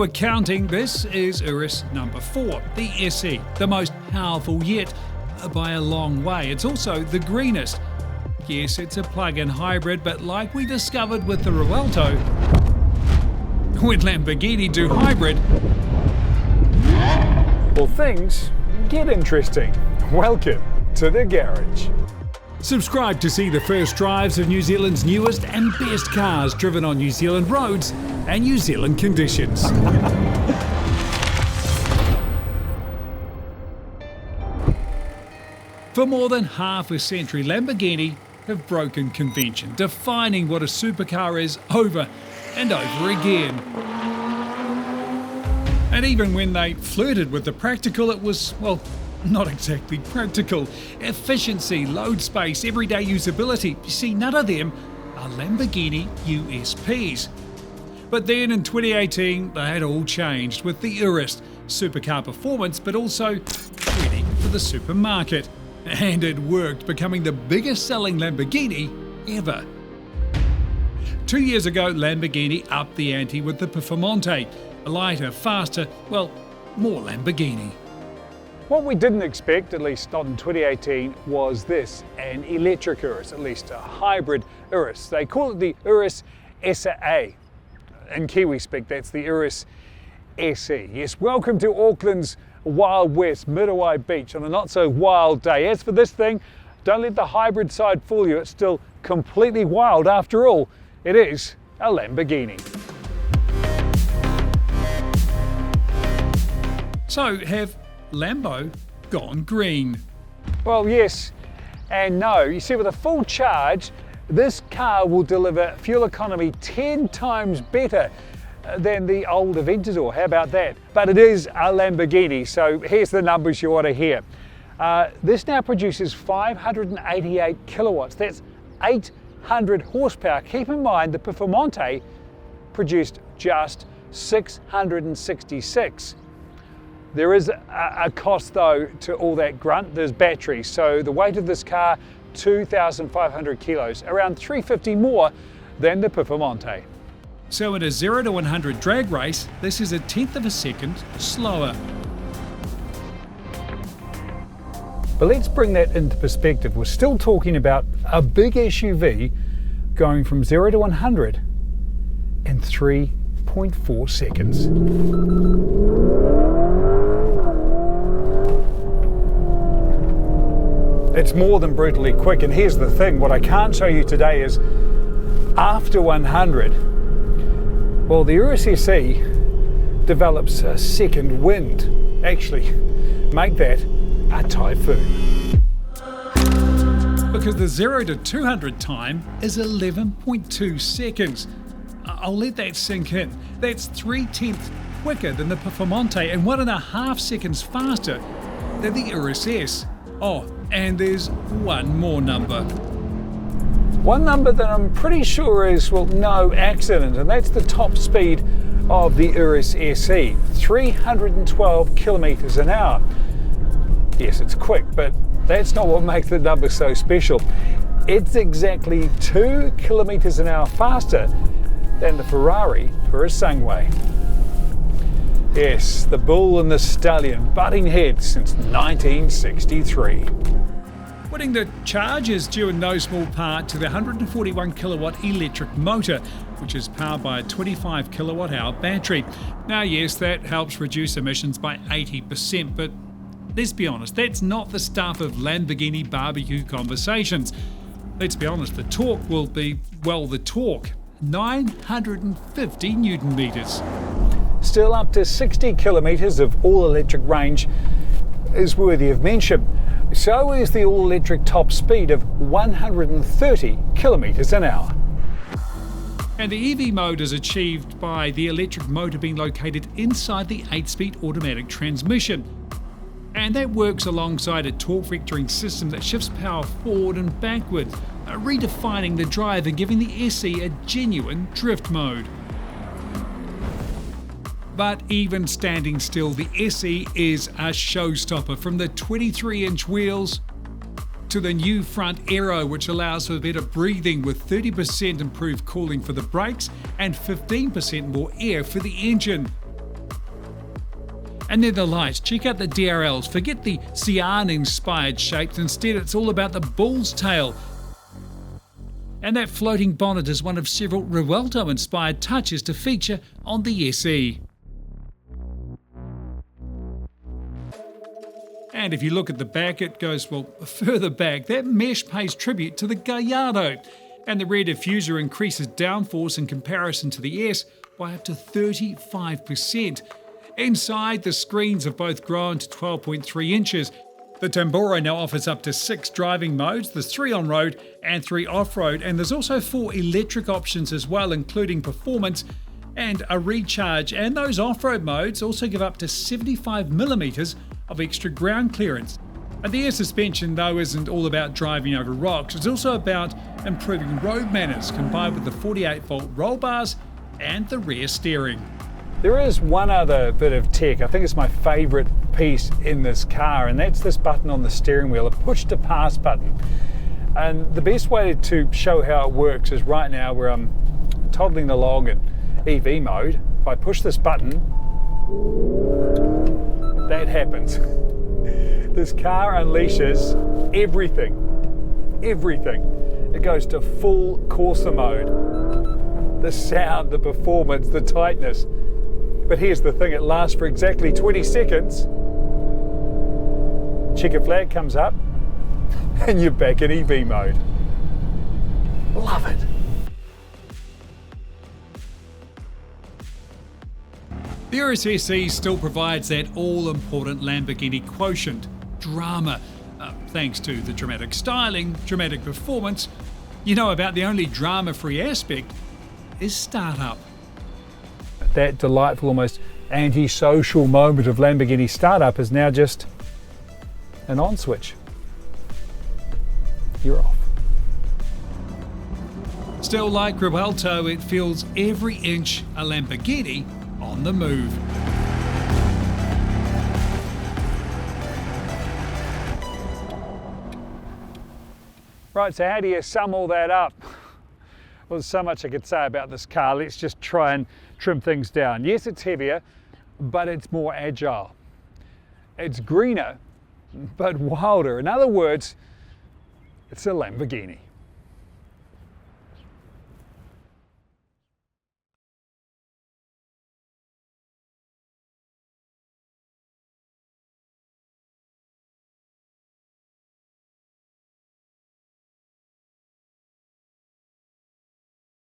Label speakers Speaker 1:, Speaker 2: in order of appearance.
Speaker 1: were counting, this is Urus number 4, the SE, the most powerful yet by a long way. It's also the greenest. Yes, it's a plug-in hybrid, but like we discovered with the Rialto, when Lamborghini do hybrid,
Speaker 2: well, things get interesting. Welcome to the garage.
Speaker 1: Subscribe to see the first drives of New Zealand's newest and best cars driven on New Zealand roads and New Zealand conditions. For more than half a century, Lamborghini have broken convention, defining what a supercar is over and over again. And even when they flirted with the practical, it was, well, not exactly practical. Efficiency, load space, everyday usability. You see, none of them are Lamborghini USPs. But then in 2018, they had all changed with the Urus supercar performance, but also ready for the supermarket. And it worked, becoming the biggest selling Lamborghini ever. 2 years ago, Lamborghini upped the ante with the Performante. Lighter, faster, well, more Lamborghini.
Speaker 2: What we didn't expect, at least not in 2018, was this, an electric Urus, at least a hybrid Urus. They call it the Urus SE. In Kiwi speak, that's the Urus SE. Yes, welcome to Auckland's Wild West, Midawai Beach on a not so wild day. As for this thing, don't let the hybrid side fool you, it's still completely wild. After all, it is a Lamborghini.
Speaker 1: So have Lambo gone green?
Speaker 2: Well, yes and no. You see, with a full charge, this car will deliver fuel economy 10 times better than the old Aventador. How about that? But it is a Lamborghini, so here's the numbers you ought to hear. This now produces 588 kilowatts. That's 800 horsepower. Keep in mind the Performante produced just 666. There is a cost though to all that grunt. There's batteries, so the weight of this car, 2,500 kilos, around 350 more than the Performante.
Speaker 1: So in a 0 to 100 drag race, this is a tenth of a second slower.
Speaker 2: But let's bring that into perspective. We're still talking about a big SUV going from 0 to 100 in 3.4 seconds. It's more than brutally quick, and here's the thing, what I can't show you today is after 100, well, the Urus SE develops a second wind. Actually, make that a typhoon.
Speaker 1: Because the 0 to 200 time is 11.2 seconds. I'll let that sink in. That's 3/10 quicker than the Performante and 1.5 seconds faster than the Urus S. Oh, and there's one more number.
Speaker 2: One number that I'm pretty sure is, well, no accident, and that's the top speed of the Urus SE, 312 kilometers an hour. Yes, it's quick, but that's not what makes the number so special. It's exactly 2 kilometers an hour faster than the Ferrari Purosangue. Yes, the bull and the stallion butting heads since 1963.
Speaker 1: Winning the charge is due in no small part to the 141 kilowatt electric motor, which is powered by a 25 kilowatt hour battery. Now yes, that helps reduce emissions by 80%, but let's be honest, that's not the stuff of Lamborghini barbecue conversations. Let's be honest, the torque will be, well, the torque, 950 Newton meters.
Speaker 2: Still, up to 60 kilometres of all-electric range is worthy of mention. So is the all-electric top speed of 130 kilometres an hour.
Speaker 1: And the EV mode is achieved by the electric motor being located inside the 8-speed automatic transmission. And that works alongside a torque vectoring system that shifts power forward and backward, redefining the drive and giving the SE a genuine drift mode. But even standing still, the SE is a showstopper, from the 23-inch wheels to the new front aero, which allows for better breathing with 30% improved cooling for the brakes and 15% more air for the engine. And then the lights. Check out the DRLs. Forget the Sian-inspired shapes. Instead, it's all about the bull's tail. And that floating bonnet is one of several Ruelto-inspired touches to feature on the SE. And if you look at the back, it goes, well, further back. That mesh pays tribute to the Gallardo. And the rear diffuser increases downforce in comparison to the S by up to 35%. Inside, the screens have both grown to 12.3 inches. The Tamboro now offers up to 6 driving modes. There's 3 on-road and 3 off-road, and there's also 4 electric options as well, including performance and a recharge. And those off-road modes also give up to 75mm of extra ground clearance. And the air suspension, though, isn't all about driving over rocks. It's also about improving road manners, combined with the 48-volt roll bars and the rear steering.
Speaker 2: There is one other bit of tech. I think it's my favourite piece in this car, and that's this button on the steering wheel, a push to pass button. And the best way to show how it works is right now where I'm toddling along in EV mode. If I push this button, that happens. This car unleashes everything. It goes to full Corsa mode. The sound, the performance, the tightness. But here's the thing, it lasts for exactly 20 seconds. Checkered flag comes up and you're back in EV mode. Love it.
Speaker 1: The Urus SE still provides that all-important Lamborghini quotient, drama. Thanks to the dramatic styling, dramatic performance, you know about the only drama-free aspect is startup.
Speaker 2: That delightful, almost anti-social moment of Lamborghini startup is now just an on switch. You're off.
Speaker 1: Still, like Ruelto, it feels every inch a Lamborghini on the move.
Speaker 2: Right, so how do you sum all that up? Well, there's so much I could say about this car. Let's just try and trim things down. Yes, it's heavier, but it's more agile. It's greener, but wilder. In other words, it's a Lamborghini.